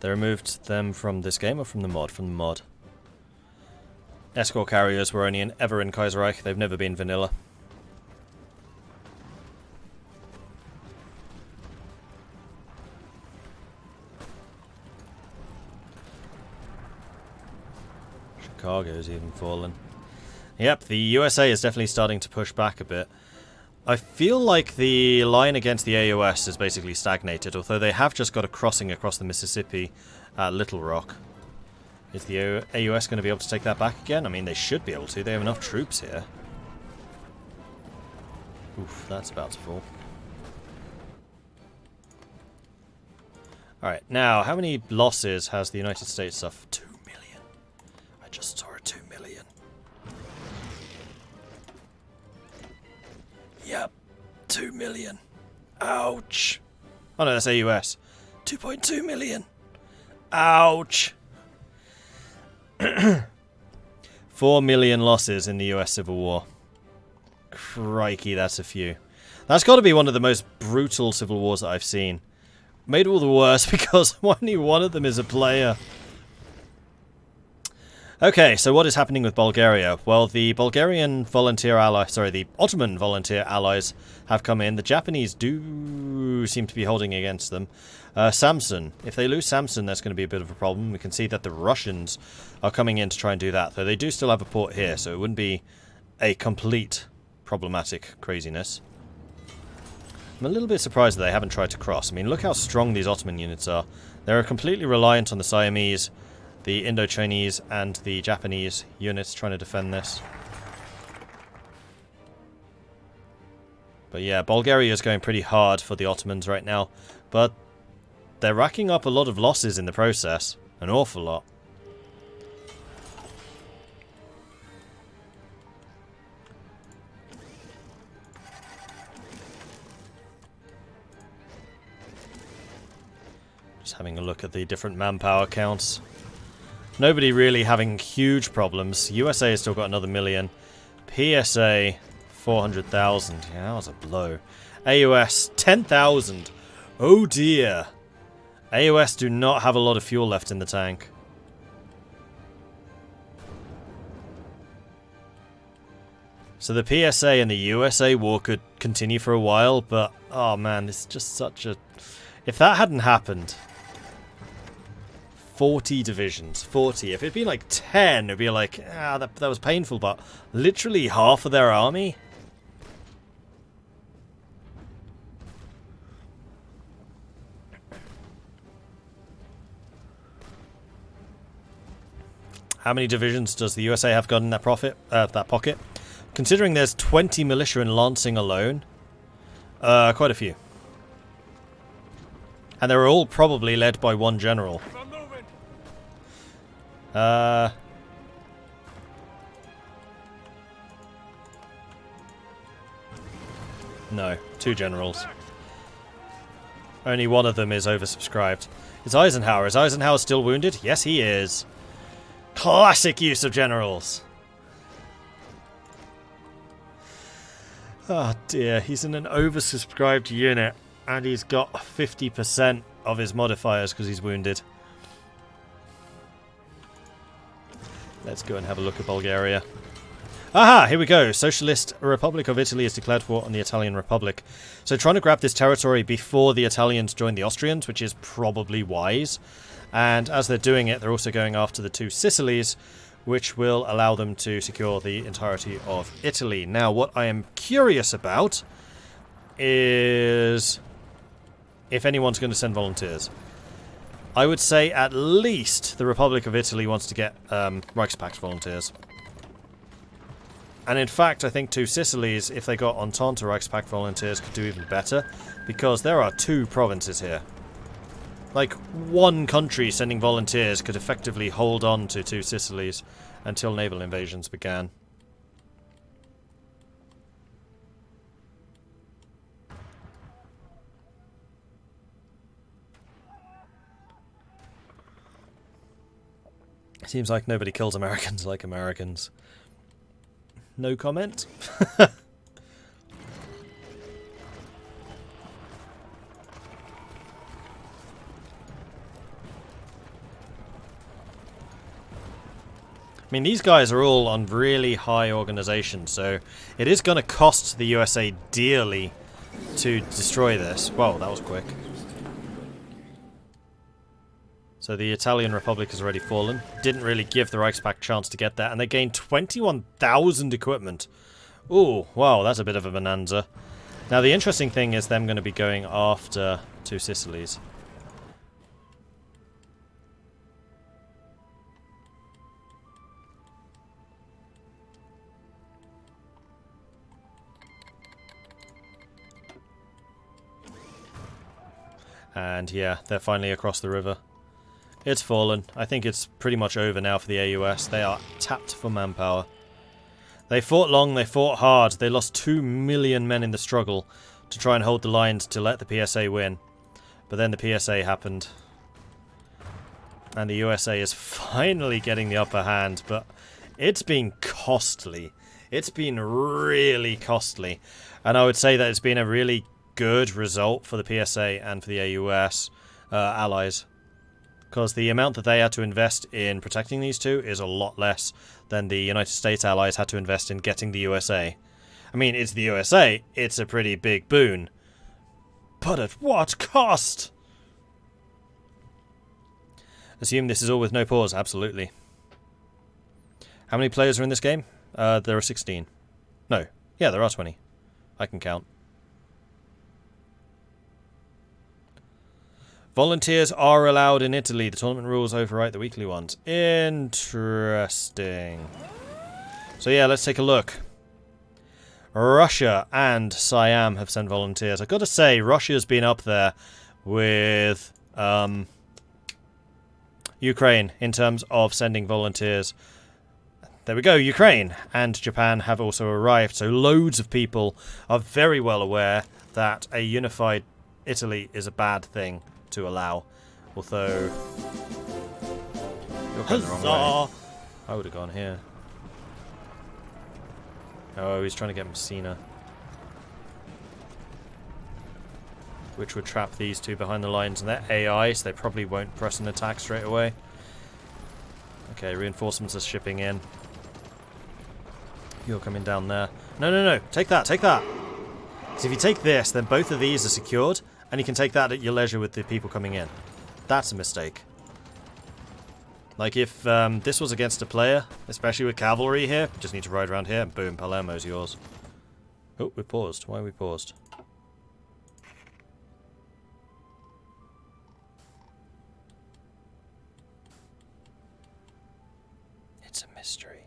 They removed them from this game or from the mod? From the mod. Escort carriers were only ever in Kaiserreich. They've never been vanilla. Chicago's even fallen. Yep, the USA is definitely starting to push back a bit. I feel like the line against the AUS is basically stagnated, although they have just got a crossing across the Mississippi at Little Rock. Is the AUS going to be able to take that back again? I mean, they should be able to. They have enough troops here. Oof, that's about to fall. Alright, now, how many losses has the United States suffered? 2 million. I just saw a 2 million. Yep, 2 million. Ouch. Oh no, that's AUS. 2.2 million. Ouch. 4 million losses in the US Civil War. Crikey, that's a few. That's got to be one of the most brutal civil wars that I've seen. Made all the worse because only one of them is a player. Okay, so what is happening with Bulgaria? Well, the Bulgarian volunteer ally, sorry, the Ottoman volunteer allies have come in. The Japanese do seem to be holding against them. Samsun. If they lose Samsun, that's going to be a bit of a problem. We can see that the Russians are coming in to try and do that. Though they do still have a port here, so it wouldn't be a complete problematic craziness. I'm a little bit surprised that they haven't tried to cross. I mean, look how strong these Ottoman units are. They're completely reliant on the Siamese, the Indo-Chinese, and the Japanese units trying to defend this. But yeah, Bulgaria is going pretty hard for the Ottomans right now. But they're racking up a lot of losses in the process. An awful lot. Just having a look at the different manpower counts. Nobody really having huge problems. USA has still got another million. PSA, 400,000. Yeah, that was a blow. AUS, 10,000. Oh dear. AUS do not have a lot of fuel left in the tank. So the PSA and the USA war could continue for a while, but oh man, this is just such a... If that hadn't happened... 40 divisions. 40. If it'd been like 10, it'd be like, that was painful, but literally half of their army? How many divisions does the USA have got in that pocket? Considering there's 20 militia in Lancing alone, quite a few. And they're all probably led by one general. No, 2 generals. Only one of them is oversubscribed. Is Eisenhower? Is Eisenhower still wounded? Yes, he is. Classic use of generals. Oh dear, he's in an oversubscribed unit, and he's got 50% of his modifiers because he's wounded. Let's go and have a look at Bulgaria. Aha! Here we go. Socialist Republic of Italy has declared war on the Italian Republic. So trying to grab this territory before the Italians join the Austrians, which is probably wise. And as they're doing it, they're also going after the 2 Sicilies, which will allow them to secure the entirety of Italy. Now, what I am curious about is if anyone's going to send volunteers. I would say at least the Republic of Italy wants to get Reichspakt volunteers. And in fact, I think 2 Sicilies, if they got Entente Reichspakt volunteers, could do even better. Because there are 2 provinces here. Like, one country sending volunteers could effectively hold on to 2 Sicilies until naval invasions began. Seems like nobody kills Americans like Americans. No comment? I mean, these guys are all on really high organization, so it is going to cost the USA dearly to destroy this. Whoa, that was quick. So the Italian Republic has already fallen. Didn't really give the Reichspakt a chance to get that, and they gained 21,000 equipment. Ooh, wow, that's a bit of a bonanza. Now the interesting thing is them going to be going after two Sicilies. And yeah, they're finally across the river. It's fallen. I think it's pretty much over now for the AUS. They are tapped for manpower. They fought long, they fought hard. They lost 2 million men in the struggle to try and hold the lines to let the PSA win. But then the PSA happened. And the USA is finally getting the upper hand, but it's been costly. It's been really costly. And I would say that it's been a really good result for the PSA and for the AUS allies. Because the amount that they had to invest in protecting these two is a lot less than the United States allies had to invest in getting the USA. I mean, it's the USA, it's a pretty big boon. But at what cost? Assume this is all with no pause, absolutely. How many players are in this game? There are 16. No, yeah, there are 20. I can count. Volunteers are allowed in Italy. The tournament rules overwrite the weekly ones. Interesting. So yeah, let's take a look. Russia and Siam have sent volunteers. I've got to say, Russia's been up there with Ukraine in terms of sending volunteers. There we go, Ukraine and Japan have also arrived. So loads of people are very well aware that a unified Italy is a bad thing to allow, although you're going the wrong way. I would have gone here. Oh, he's trying to get Messina, which would trap these two behind the lines, and they're AI, so they probably won't press an attack straight away. Okay, reinforcements are shipping in. You're coming down there. No, no, no, take that, take that. So if you take this, then both of these are secured, and you can take that at your leisure with the people coming in. That's a mistake. Like if this was against a player, especially with cavalry here, just need to ride around here and boom, Palermo's yours. Oh, we paused. Why are we paused? It's a mystery.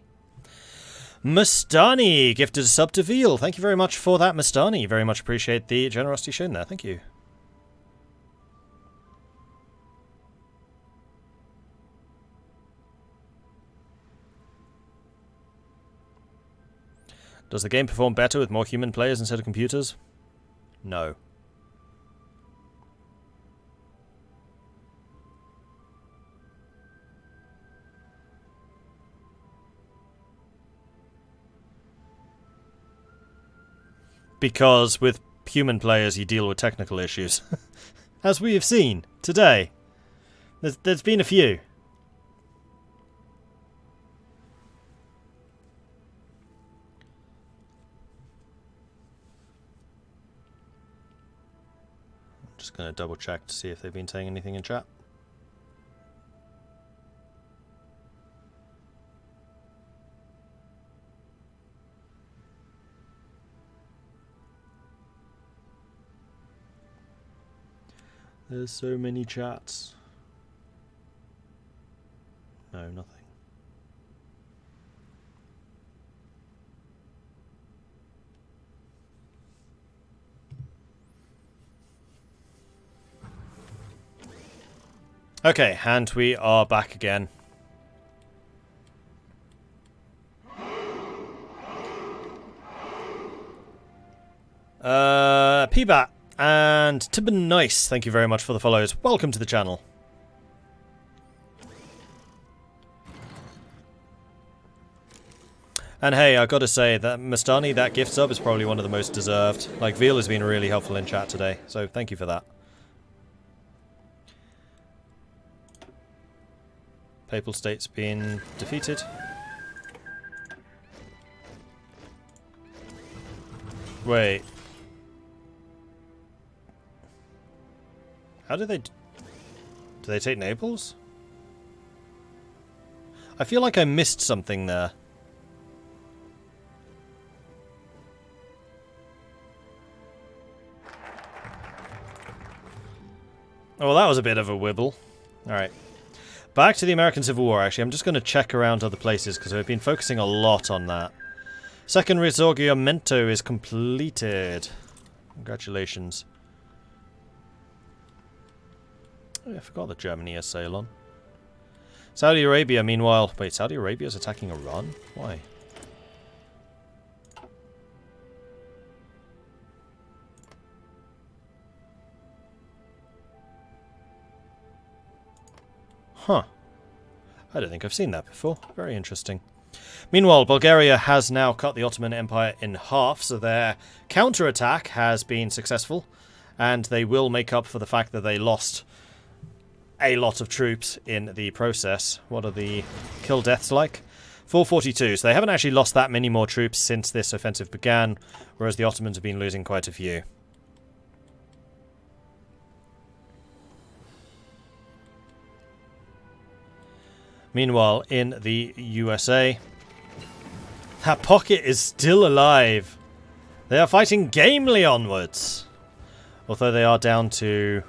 Mustani gifted a sub to Veal. Thank you very much for that, Mustani. Very much appreciate the generosity shown there. Thank you. Does the game perform better with more human players instead of computers? No. Because with human players you deal with technical issues. As we have seen today. There's been a few. Just going to double check to see if they've been saying anything in chat. There's so many chats. No, nothing. Okay, and we are back again. Pbat and Tibben Nice, thank you very much for the follows. Welcome to the channel. And hey, I gotta say that Mustani, that gift sub is probably one of the most deserved. Like, Veal has been really helpful in chat today, so thank you for that. Papal State's been defeated. Wait. How do they... Do they take Naples? I feel like I missed something there. Oh, well, that was a bit of a wibble. Alright. Back to the American Civil War, actually. I'm just going to check around other places, because we've been focusing a lot on that. Second Risorgimento is completed. Congratulations. Oh, I forgot that Germany has Ceylon. Saudi Arabia, meanwhile... Wait, Saudi Arabia is attacking Iran? Why? Huh. I don't think I've seen that before. Very interesting. Meanwhile, Bulgaria has now cut the Ottoman Empire in half, so their counterattack has been successful, and they will make up for the fact that they lost a lot of troops in the process. What are the kill deaths like? 442, so they haven't actually lost that many more troops since this offensive began, whereas the Ottomans have been losing quite a few. Meanwhile, in the USA, that pocket is still alive. They are fighting gamely onwards. Although they are down to,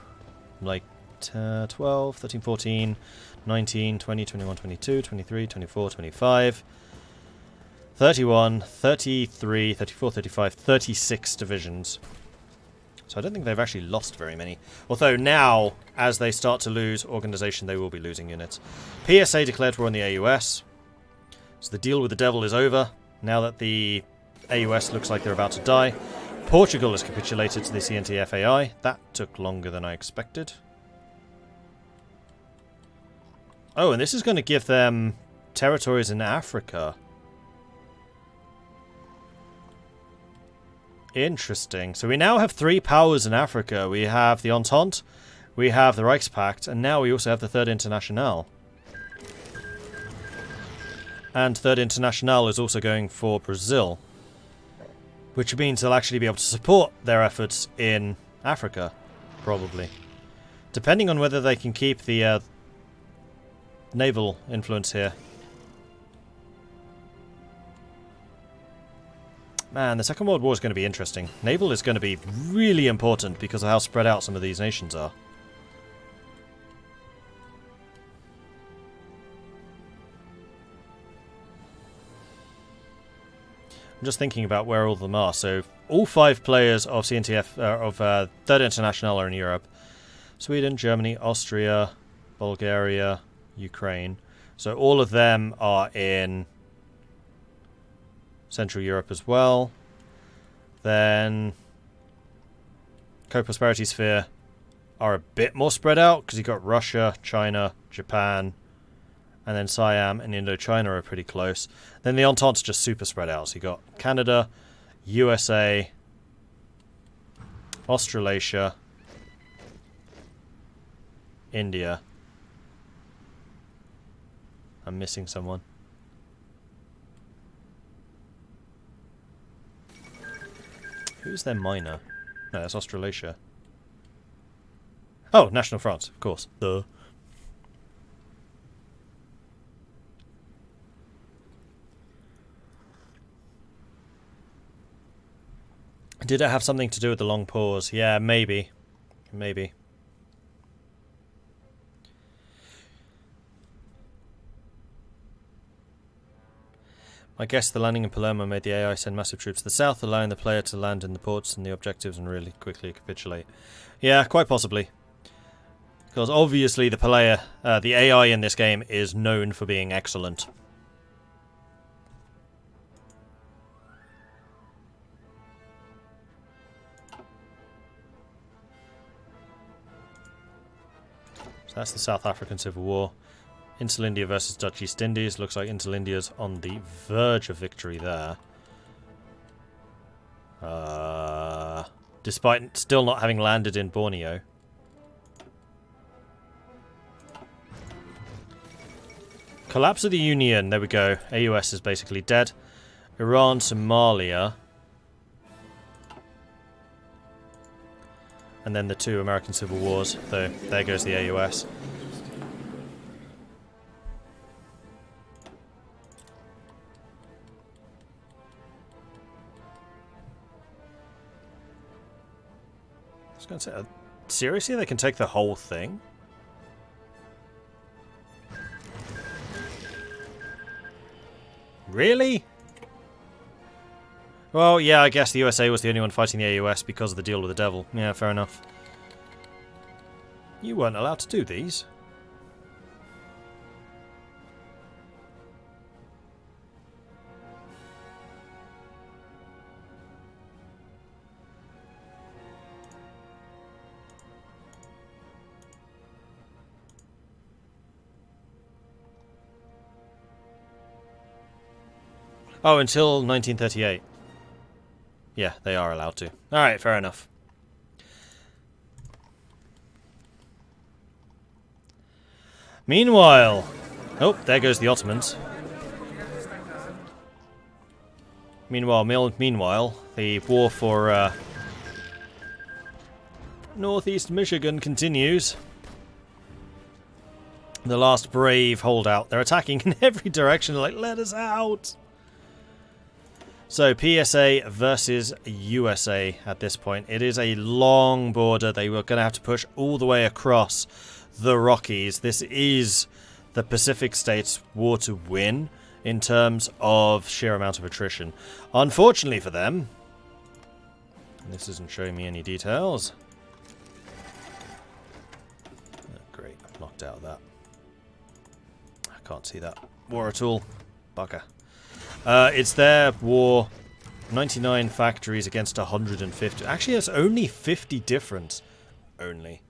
like, 12, 13, 14, 19, 20, 21, 22, 23, 24, 25, 31, 33, 34, 35, 36 divisions. So I don't think they've actually lost very many. Although now, as they start to lose organisation, they will be losing units. PSA declared war on the AUS. So the deal with the devil is over, now that the AUS looks like they're about to die. Portugal has capitulated to the CNTFAI. That took longer than I expected. Oh, and this is going to give them territories in Africa. Interesting. So we now have 3 powers in Africa. We have the Entente, we have the Reichspakt, and now we also have the Third Internationale. And Third Internationale is also going for Brazil, which means they'll actually be able to support their efforts in Africa, probably. Depending on whether they can keep the naval influence here. Man, the Second World War is going to be interesting. Naval is going to be really important because of how spread out some of these nations are. I'm just thinking about where all of them are. So, all 5 players of CNTF, Third International are in Europe. Sweden, Germany, Austria, Bulgaria, Ukraine. So all of them are in Central Europe as well. Then Co-Prosperity Sphere are a bit more spread out because you've got Russia, China, Japan, and then Siam and Indochina are pretty close. Then the Entente's just super spread out. So you've got Canada, USA, Australasia, India. I'm missing someone. Who's their minor? No, that's Australasia. Oh, National France, of course. Duh. Did it have something to do with the long pause? Yeah, maybe. Maybe. I guess the landing in Palermo made the AI send massive troops to the south, allowing the player to land in the ports and the objectives and really quickly capitulate. Yeah, quite possibly. Because obviously the player, the AI in this game is known for being excellent. So that's the South African Civil War. Interlindia versus Dutch East Indies. Looks like Interlindia's on the verge of victory there. Despite still not having landed in Borneo. Collapse of the Union. There we go. AUS is basically dead. Iran, Somalia. and then the 2 American Civil Wars. So there goes the AUS. I was going to say, seriously, they can take the whole thing? Really? Well, yeah, I guess the USA was the only one fighting the AUS because of the deal with the devil. Yeah, fair enough. You weren't allowed to do these. Oh, until 1938. Yeah, they are allowed to. Alright, fair enough. Meanwhile... Oh, there goes the Ottomans. Meanwhile, the war for northeast Michigan continues. The last brave holdout. They're attacking in every direction, like, let us out! So, PSA versus USA at this point. It is a long border. They were going to have to push all the way across the Rockies. This is the Pacific States' war to win in terms of sheer amount of attrition. Unfortunately for them, this isn't showing me any details. Oh, great, I've knocked out that. I can't see that war at all. Bugger. It's their war, 99 factories against 150. Actually, it's only 50 difference. Only.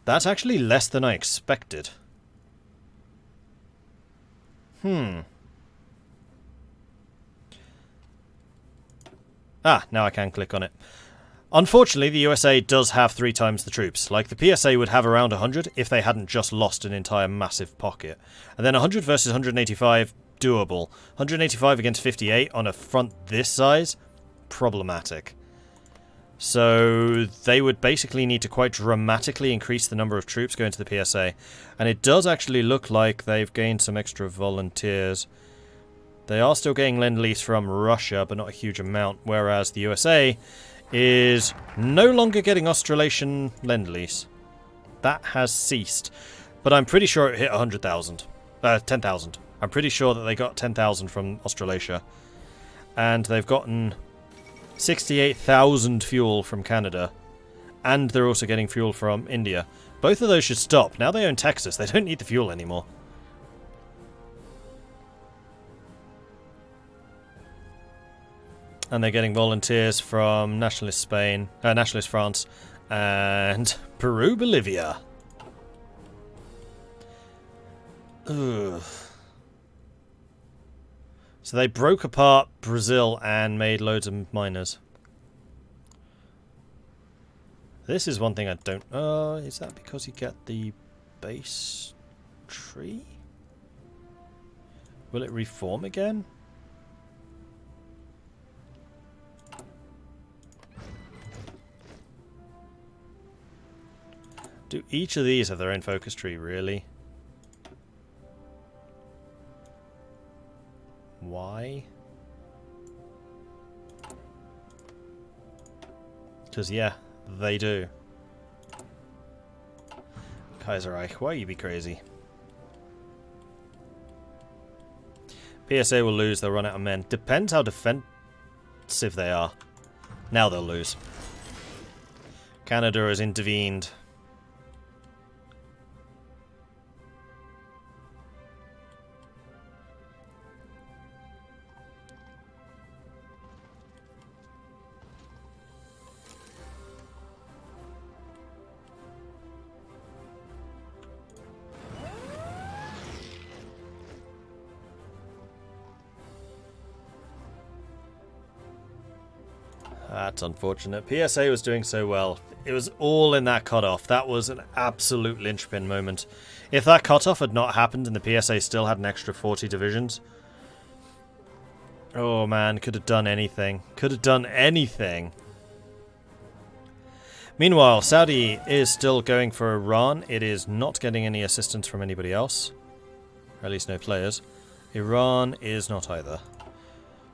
That's actually less than I expected. Ah, now I can click on it. Unfortunately, the USA does have 3 times the troops. Like, the PSA would have around 100 if they hadn't just lost an entire massive pocket. And then 100 versus 185... doable. 185 against 58 on a front this size? Problematic. So they would basically need to quite dramatically increase the number of troops going to the PSA. And it does actually look like they've gained some extra volunteers. They are still getting Lend-Lease from Russia, but not a huge amount. Whereas the USA is no longer getting Australasian Lend-Lease. That has ceased. But I'm pretty sure it hit 100,000. 10,000. I'm pretty sure that they got 10,000 from Australasia. And they've gotten 68,000 fuel from Canada. And they're also getting fuel from India. Both of those should stop. Now they own Texas. They don't need the fuel anymore. And they're getting volunteers from Nationalist Spain, Nationalist France, and Peru, Bolivia. Ugh. So they broke apart Brazil and made loads of miners. This is one thing I don't... is that because you get the base tree? Will it reform again? Do each of these have their own focus tree, really? Why? Because, yeah, they do. Kaiserreich, why you be crazy? PSA will lose, they'll run out of men. Depends how defensive they are. Now they'll lose. Canada has intervened. That's unfortunate. PSA was doing so well. It was all in that cutoff. That was an absolute linchpin moment. If that cutoff had not happened and the PSA still had an extra 40 divisions... Oh man, could have done anything. Could have done anything. Meanwhile, Saudi is still going for Iran. It is not getting any assistance from anybody else. Or at least no players. Iran is not either.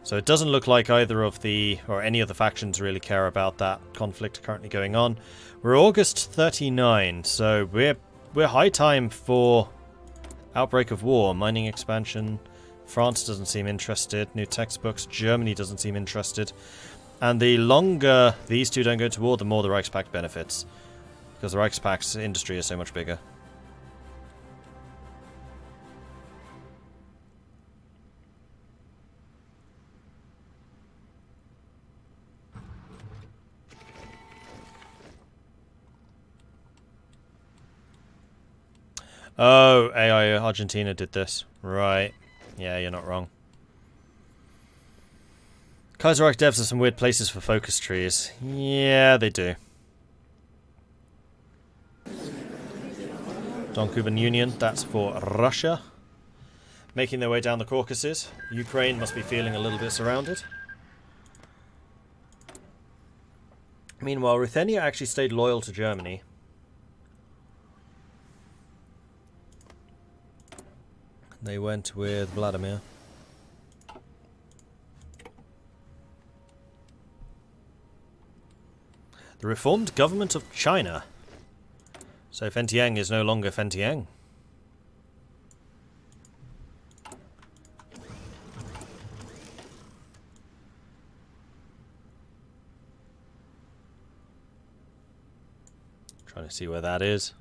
So it doesn't look like either of the, or any of the factions really care about that conflict currently going on. We're August 39, so we're high time for outbreak of war, mining expansion. France doesn't seem interested. New textbooks. Germany doesn't seem interested. And the longer these two don't go to war, the more the Reichspakt benefits. Because the Reichspakt's industry is so much bigger. Oh, AI Argentina did this. Right. Yeah, you're not wrong. Kaiserreich devs have some weird places for focus trees. Yeah, they do. Don-Kuban Union, that's for Russia. Making their way down the Caucasus. Ukraine must be feeling a little bit surrounded. Meanwhile, Ruthenia actually stayed loyal to Germany. They went with Vladimir. The reformed government of China. So Fentiang is no longer Fentiang. Trying to see where that is.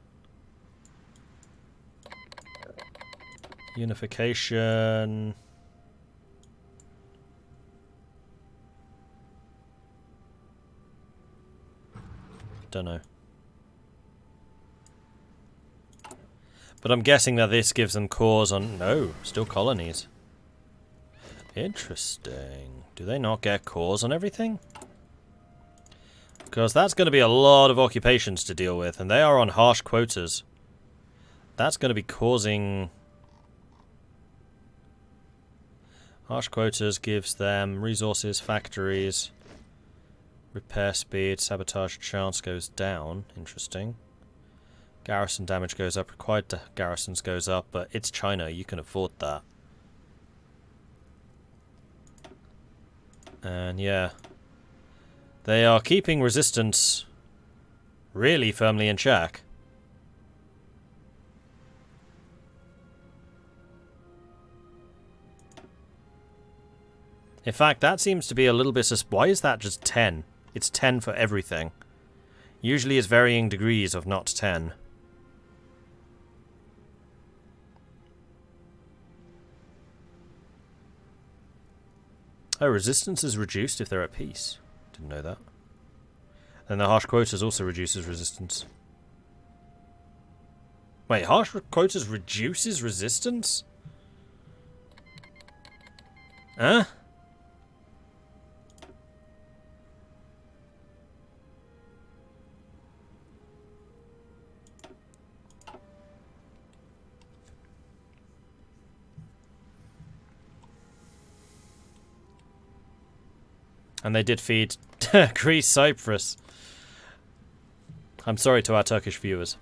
Unification. Don't know. But I'm guessing that this gives them cores on... No, still colonies. Interesting. Do they not get cores on everything? Because that's going to be a lot of occupations to deal with, and they are on harsh quotas. That's going to be causing... Harsh quotas gives them resources, factories... Repair speed, sabotage chance goes down. Interesting. Garrison damage goes up. Required garrisons goes up, but it's China. You can afford that. And yeah. They are keeping resistance really firmly in check. In fact, that seems to be a little bit... Why is that just 10? It's 10 for everything. Usually it's varying degrees of not 10. Oh, resistance is reduced if they're at peace. Didn't know that. And the harsh quotas also reduces resistance. Wait, harsh quotas reduces resistance? Huh? And they did feed Greece, Cyprus. I'm sorry to our Turkish viewers.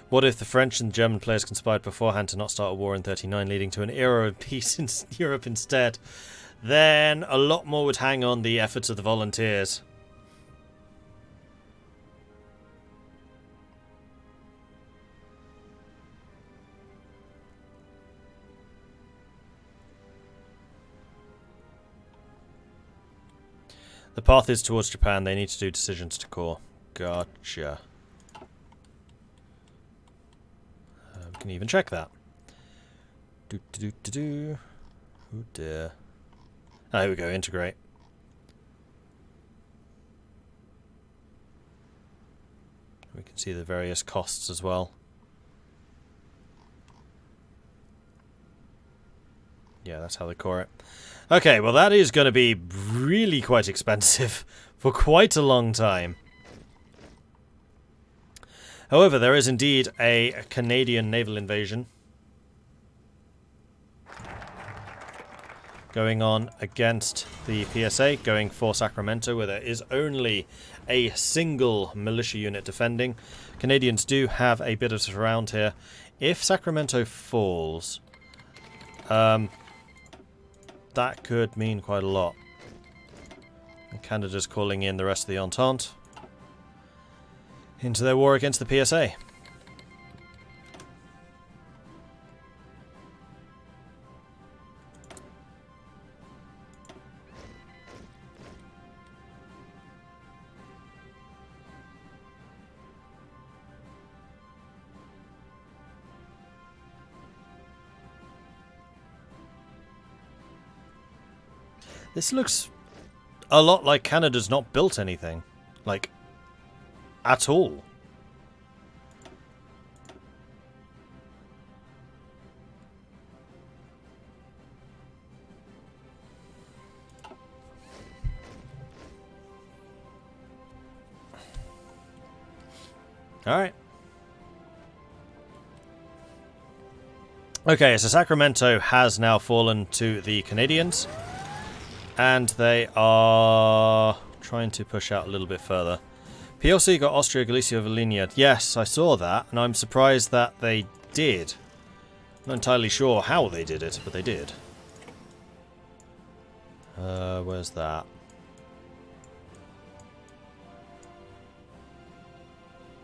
What if the French and German players conspired beforehand to not start a war in 39, leading to an era of peace in Europe instead? Then a lot more would hang on the efforts of the volunteers. The path is towards Japan. They need to do decisions to core. Gotcha. We can even check that. Oh dear. Oh, here we go. Integrate. We can see the various costs as well. Yeah, that's how they core it. Okay, well that is going to be really quite expensive for quite a long time. However, there is indeed a Canadian naval invasion. going on against the PSA, going for Sacramento, where there is only a single militia unit defending. Canadians do have a bit of surround here. If Sacramento falls, that could mean quite a lot. And Canada's calling in the rest of the Entente into their war against the PSA. This looks a lot like Canada's not built anything. Like, at all. Alright. Okay, so Sacramento has now fallen to the Canadians. And they are trying to push out a little bit further. PLC got Austria, Galicia, Volhynia. Yes, I saw that, and I'm surprised that they did. Not entirely sure how they did it, but they did. Where's that?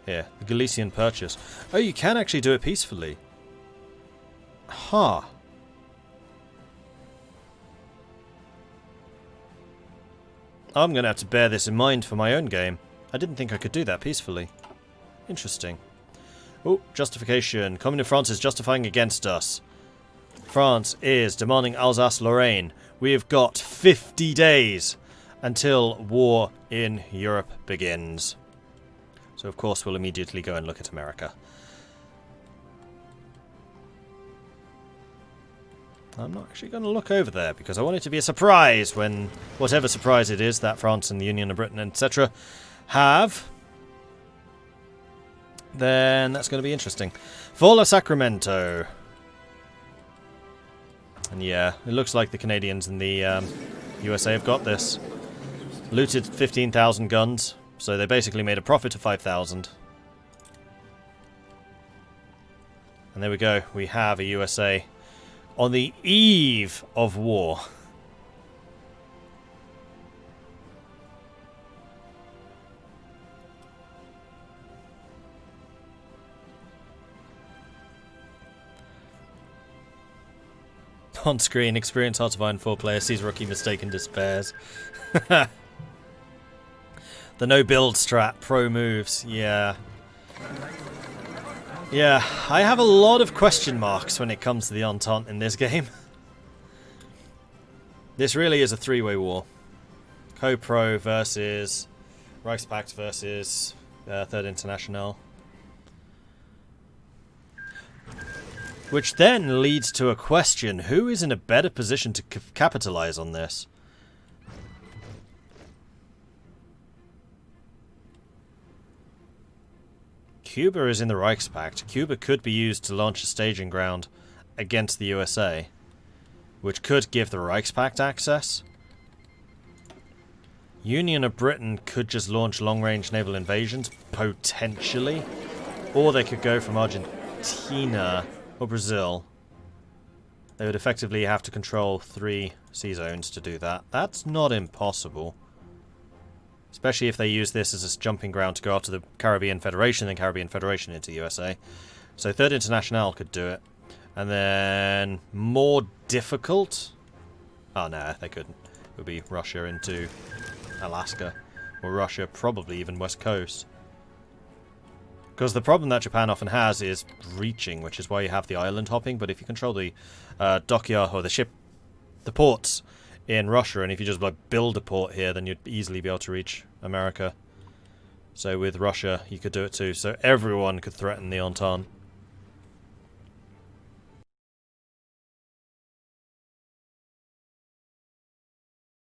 Here, the Galician Purchase. Oh, you can actually do it peacefully. Huh. I'm going to have to bear this in mind for my own game. I didn't think I could do that peacefully. Interesting. Oh, justification. Commune of France is justifying against us. France is demanding Alsace-Lorraine. We have got 50 days until war in Europe begins. So of course we'll immediately go and look at America. I'm not actually going to look over there because I want it to be a surprise when whatever surprise it is that France and the Union of Britain, etc. have. Then that's going to be interesting. Fall of Sacramento. And yeah, it looks like the Canadians and the USA have got this. Looted 15,000 guns, so they basically made a profit of 5,000. And there we go, we have a USA on the eve of war. On screen, experienced Artivine 4 player sees rookie mistake and despairs. The no build strat, pro moves, yeah. Yeah, I have a lot of question marks when it comes to the Entente in this game. This really is a three-way war. Co-Pro versus Reichspakt versus Third International. Which then leads to a question, who is in a better position to capitalize on this? Cuba is in the Reichspakt. Cuba could be used to launch a staging ground against the USA, which could give the Reichspakt access. Union of Britain could just launch long-range naval invasions, potentially. Or they could go from Argentina or Brazil. They would effectively have to control 3 sea zones to do that. That's not impossible. Especially if they use this as a jumping ground to go after the Caribbean Federation and Caribbean Federation into USA. So Third International could do it. And then more difficult? Oh no, they couldn't. It would be Russia into Alaska. Or Russia, probably even West Coast. Because the problem that Japan often has is reaching, which is why you have the island hopping. But if you control the dockyard or the ports in Russia, and if you just like build a port here, then you'd easily be able to reach America. So with Russia, you could do it too. So everyone could threaten the Entente.